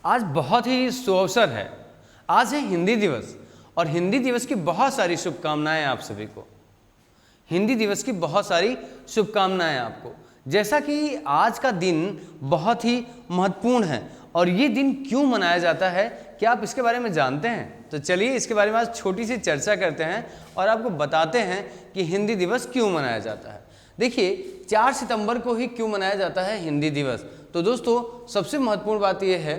आज बहुत ही सुअवसर है। आज है हिंदी दिवस और हिंदी दिवस की बहुत सारी शुभकामनाएं आप सभी को। हिंदी दिवस की बहुत सारी शुभकामनाएं आपको। जैसा कि आज का दिन बहुत ही महत्वपूर्ण है और ये दिन क्यों मनाया जाता है, क्या आप इसके बारे में जानते हैं? तो चलिए इसके बारे में आज छोटी सी चर्चा करते हैं और आपको बताते हैं कि हिंदी दिवस क्यों मनाया जाता है। देखिए 4 सितंबर को ही क्यों मनाया जाता है हिंदी दिवस। तो दोस्तों सबसे महत्वपूर्ण बात यह है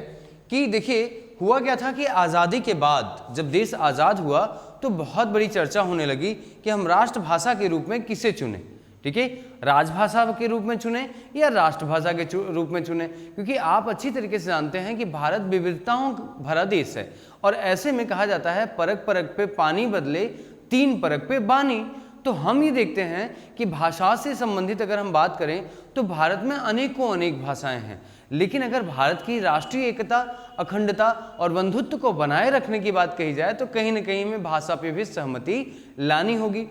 कि देखिए हुआ क्या था कि आज़ादी के बाद जब देश आज़ाद हुआ तो बहुत बड़ी चर्चा होने लगी कि हम राष्ट्रभाषा के रूप में किसे चुने। ठीक है, राजभाषा के रूप में चुने या राष्ट्रभाषा के रूप में चुने, क्योंकि आप अच्छी तरीके से जानते हैं कि भारत विविधताओं भरा देश है और ऐसे में कहा जाता है परख परख पे पानी बदले 3 परख पे बानी। तो हम ये देखते हैं कि भाषा से संबंधित अगर हम बात करें तो भारत में अनेकों अनेक भाषाएं हैं, लेकिन अगर भारत की राष्ट्रीय एकता, अखंडता और बंधुत्व को बनाए रखने की बात कही जाए तो कहीं न कहीं में भाषा पे भी सहमति लानी होगी।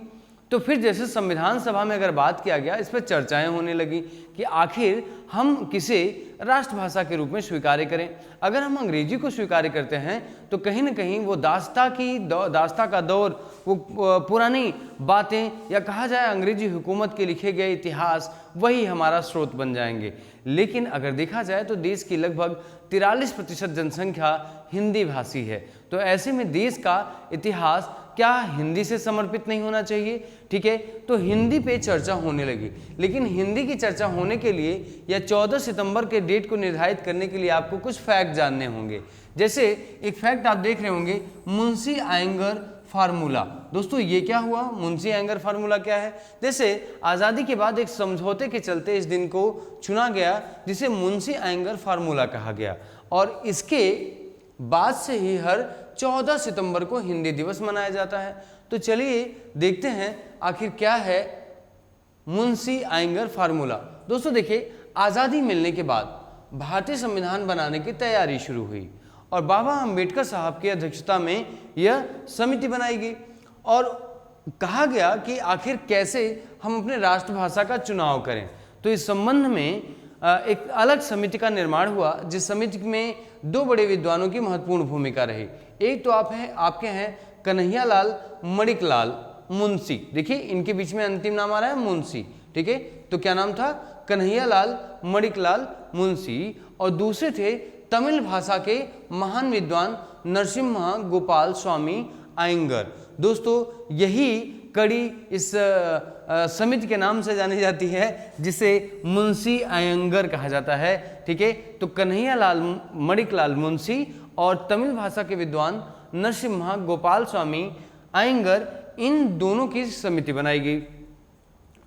तो फिर जैसे संविधान सभा में अगर बात किया गया, इस पर चर्चाएं होने लगी कि आखिर हम किसे राष्ट्रभाषा के रूप में स्वीकार करें। अगर हम अंग्रेजी को स्वीकार करते हैं तो कहीं न कहीं वो दास्ता का दौर, वो पुरानी बातें या कहा जाए अंग्रेजी हुकूमत के लिखे गए इतिहास वही हमारा स्रोत बन जाएंगे। लेकिन अगर देखा जाए तो देश की लगभग 43% जनसंख्या हिंदी भाषी है। तो ऐसे में देश का इतिहास क्या हिंदी से समर्पित नहीं होना चाहिए? ठीक है, तो हिंदी पे चर्चा होने लगी। लेकिन हिंदी की चर्चा होने के लिए या 14 सितंबर के डेट को निर्धारित करने के लिए आपको कुछ फैक्ट जानने होंगे। जैसे एक फैक्ट आप देख रहे होंगे, मुंशी आयंगर फार्मूला। दोस्तों ये क्या हुआ? मुंशी आयंगर फार्मूला क्या है? जैसे आज़ादी के बाद एक समझौते के चलते इस दिन को चुना गया जिसे मुंशी आयंगर फार्मूला कहा गया और इसके बाद से ही हर 14 सितंबर को हिंदी दिवस मनाया जाता है। तो चलिए देखते हैं आखिर क्या है मुंशी आयंगर फार्मूला। दोस्तों देखिए, आज़ादी मिलने के बाद भारतीय संविधान बनाने की तैयारी शुरू हुई और बाबा अम्बेडकर साहब की अध्यक्षता में यह समिति बनाई गई और कहा गया कि आखिर कैसे हम अपने राष्ट्रभाषा का चुनाव करें। तो इस संबंध में एक अलग समिति का निर्माण हुआ, जिस समिति में 2 बड़े विद्वानों की महत्वपूर्ण भूमिका रही। एक तो आपके हैं कन्हैया लाल मणिकलाल मुंशी। देखिए इनके बीच में अंतिम नाम आ रहा है मुंशी। ठीक है, तो क्या नाम था? कन्हैया लाल मणिकलाल मुंशी। और दूसरे थे तमिल भाषा के महान विद्वान नरसिम्हा गोपाल स्वामी अयंगर। दोस्तों यही कड़ी इस समिति के नाम से जानी जाती है जिसे मुंशी अयंगर कहा जाता है। ठीक है, तो कन्हैया लाल मणिकलाल मुंशी और तमिल भाषा के विद्वान नरसिम्हा गोपाल स्वामी अयंगर, इन दोनों की समिति बनाई गई।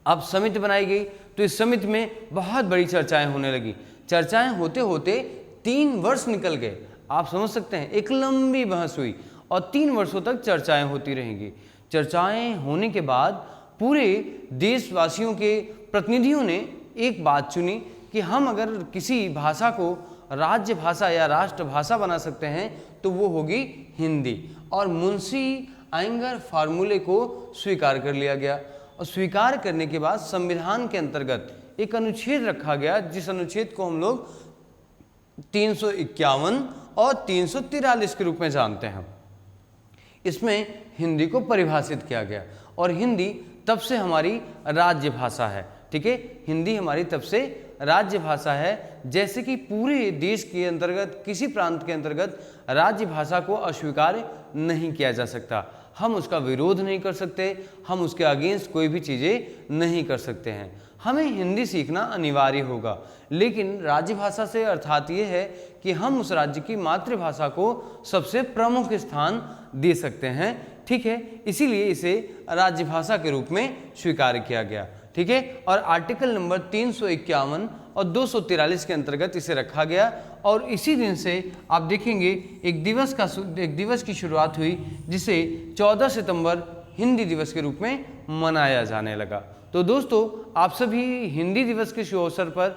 अब समिति बनाई गई तो इस समिति में बहुत बड़ी चर्चाएं होने लगी। चर्चाएं होते होते 3 वर्ष निकल गए। आप समझ सकते हैं, एक लंबी बहस हुई और 3 वर्षों तक चर्चाएं होती रहेंगी। चर्चाएं होने के बाद पूरे देशवासियों के प्रतिनिधियों ने एक बात चुनी कि हम अगर किसी भाषा को राज्य भाषा या राष्ट्रभाषा बना सकते हैं तो वो होगी हिंदी। और मुंशी आयंगर फार्मूले को स्वीकार कर लिया गया और स्वीकार करने के बाद संविधान के अंतर्गत एक अनुच्छेद रखा गया, जिस अनुच्छेद को हम लोग 351 और 343 के रूप में जानते हैं। इसमें हिंदी को परिभाषित किया गया और हिंदी तब से हमारी राज्य भाषा है। ठीक है, हिंदी हमारी तब से राज्य भाषा है। जैसे कि पूरे देश के अंतर्गत किसी प्रांत के अंतर्गत राज्य भाषा को अस्वीकार नहीं किया जा सकता। हम उसका विरोध नहीं कर सकते, हम उसके अगेंस्ट कोई भी चीज़ें नहीं कर सकते हैं। हमें हिंदी सीखना अनिवार्य होगा, लेकिन राज्य भाषा से अर्थात ये है कि हम उस राज्य की मातृभाषा को सबसे प्रमुख स्थान दे सकते हैं। ठीक है, इसीलिए इसे राज्य भाषा के रूप में स्वीकार किया गया। ठीक है, और आर्टिकल नंबर 351 और 243 के अंतर्गत इसे रखा गया और इसी दिन से आप देखेंगे एक दिवस की शुरुआत हुई जिसे 14 सितंबर हिंदी दिवस के रूप में मनाया जाने लगा। तो दोस्तों आप सभी हिंदी दिवस के शुभ अवसर पर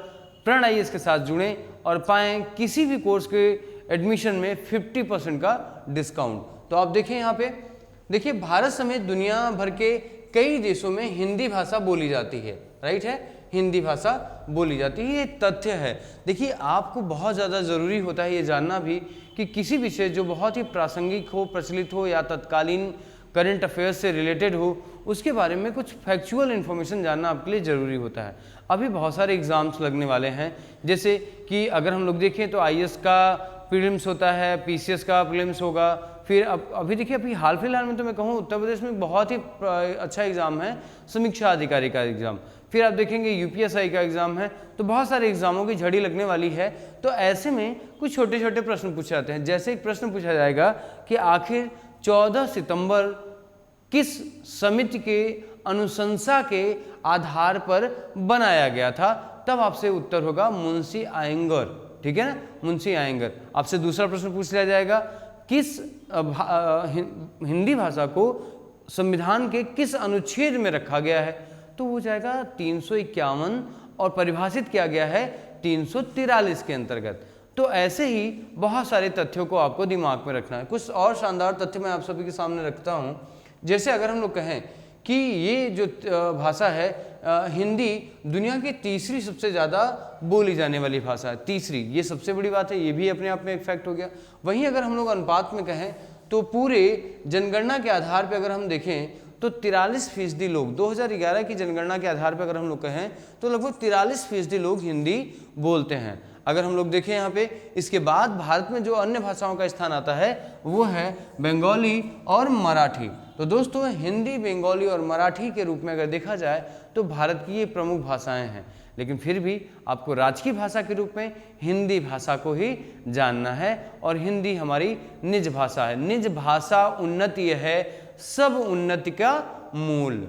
प्रण आईएएस के साथ जुड़ें और पाएं किसी भी कोर्स के एडमिशन में 50% का डिस्काउंट। तो आप देखें यहाँ पे, देखिए भारत समेत दुनिया भर के कई देशों में हिंदी भाषा बोली जाती है, राइट है। हिंदी भाषा बोली जाती है। ये तथ्य है। देखिए, आपको बहुत ज़्यादा ज़रूरी होता है ये जानना भी कि किसी विषय जो बहुत ही प्रासंगिक हो, प्रचलित हो या तत्कालीन करंट अफेयर्स से रिलेटेड हो, उसके बारे में कुछ फैक्चुअल इन्फॉर्मेशन जानना आपके लिए ज़रूरी होता है। अभी बहुत सारे एग्ज़ाम्स लगने वाले हैं, जैसे कि अगर हम लोग देखें तो IAS का प्रीलिम्स होता है, PCS का प्रीलिम्स होगा, फिर अभी देखिए अभी हाल फिलहाल में तो मैं कहूँ उत्तर प्रदेश में बहुत ही अच्छा एग्ज़ाम है समीक्षा अधिकारी का एग्ज़ाम, फिर आप देखेंगे UPSI का एग्ज़ाम है। तो बहुत सारे एग्ज़ामों की झड़ी लगने वाली है। तो ऐसे में कुछ छोटे छोटे प्रश्न पूछे जाते हैं। जैसे एक प्रश्न पूछा जाएगा कि आखिर 14 सितंबर किस समिति के अनुशंसा के आधार पर बनाया गया था, तब आपसे उत्तर होगा मुंशी आयंगर। ठीक है ना, मुंशी आयंगर। आपसे दूसरा प्रश्न पूछ लिया जाएगा, किस हिंदी भाषा को संविधान के किस अनुच्छेद में रखा गया है, तो हो जाएगा 351 और परिभाषित किया गया है 343 के अंतर्गत। तो ऐसे ही बहुत सारे तथ्यों को आपको दिमाग में रखना है। कुछ और शानदार तथ्य मैं आप सभी के सामने रखता हूँ। जैसे अगर हम लोग कहें कि ये जो भाषा है हिंदी दुनिया की तीसरी सबसे ज़्यादा बोली जाने वाली भाषा है। तीसरी, ये सबसे बड़ी बात है, ये भी अपने आप में एक फैक्ट हो गया। वहीं अगर हम लोग अनुपात में कहें तो पूरे जनगणना के आधार पर अगर हम देखें तो 43% लोग, 2011 की जनगणना के आधार पर अगर हम लोग कहें तो लगभग 43% लोग हिंदी बोलते हैं। अगर हम लोग देखें यहाँ पे, इसके बाद भारत में जो अन्य भाषाओं का स्थान आता है वो है बंगाली और मराठी। तो दोस्तों, हिंदी, बंगाली और मराठी के रूप में अगर देखा जाए तो भारत की ये प्रमुख भाषाएं हैं, लेकिन फिर भी आपको राजकीय भाषा के रूप में हिंदी भाषा को ही जानना है। और हिंदी हमारी निज भाषा है। निज भाषा उन्नति है सब उन्नति का मूल,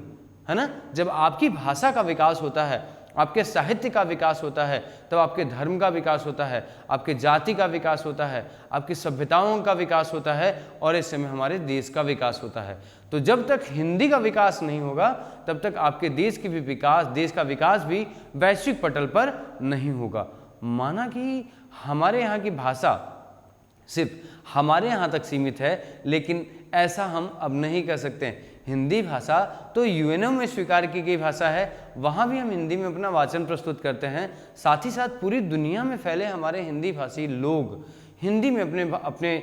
है ना। जब आपकी भाषा का विकास होता है, आपके साहित्य का विकास होता है, तब आपके धर्म का विकास होता है, आपके जाति का विकास होता है, आपकी सभ्यताओं का विकास होता है, और ऐसे में हमारे देश का विकास होता है। तो जब तक हिंदी का विकास नहीं होगा तब तक आपके देश की भी विकास, देश का विकास भी वैश्विक पटल पर नहीं होगा। माना कि हमारे यहाँ की भाषा सिर्फ हमारे यहाँ तक सीमित है, लेकिन ऐसा हम अब नहीं कर सकते। हिंदी भाषा तो UNO में स्वीकार की गई भाषा है, वहाँ भी हम हिंदी में अपना वाचन प्रस्तुत करते हैं। साथ ही साथ पूरी दुनिया में फैले हमारे हिंदी भाषी लोग हिंदी में अपने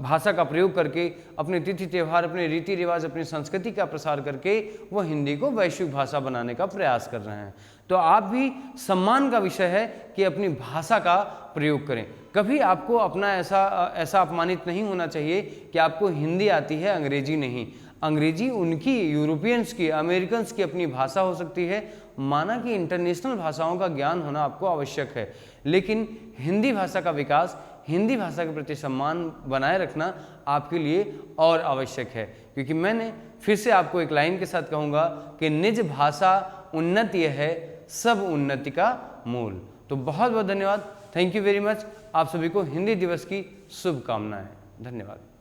भाषा का प्रयोग करके अपने तिथि त्यौहार, अपने रीति रिवाज, अपनी संस्कृति का प्रसार करके वो हिंदी को वैश्विक भाषा बनाने का प्रयास कर रहे हैं। तो आप भी सम्मान का विषय है कि अपनी भाषा का प्रयोग करें। कभी आपको अपना ऐसा अपमानित नहीं होना चाहिए कि आपको हिंदी आती है, अंग्रेजी नहीं। अंग्रेजी उनकी, यूरोपियंस की, अमेरिकन्स की अपनी भाषा हो सकती है। माना कि इंटरनेशनल भाषाओं का ज्ञान होना आपको आवश्यक है, लेकिन हिंदी भाषा का विकास, हिंदी भाषा के प्रति सम्मान बनाए रखना आपके लिए और आवश्यक है। क्योंकि मैंने फिर से आपको एक लाइन के साथ कहूँगा कि निज भाषा उन्नति है सब उन्नति का मूल। तो बहुत बहुत धन्यवाद। Thank you very much. आप सभी को हिंदी दिवस की शुभकामनाएं। धन्यवाद।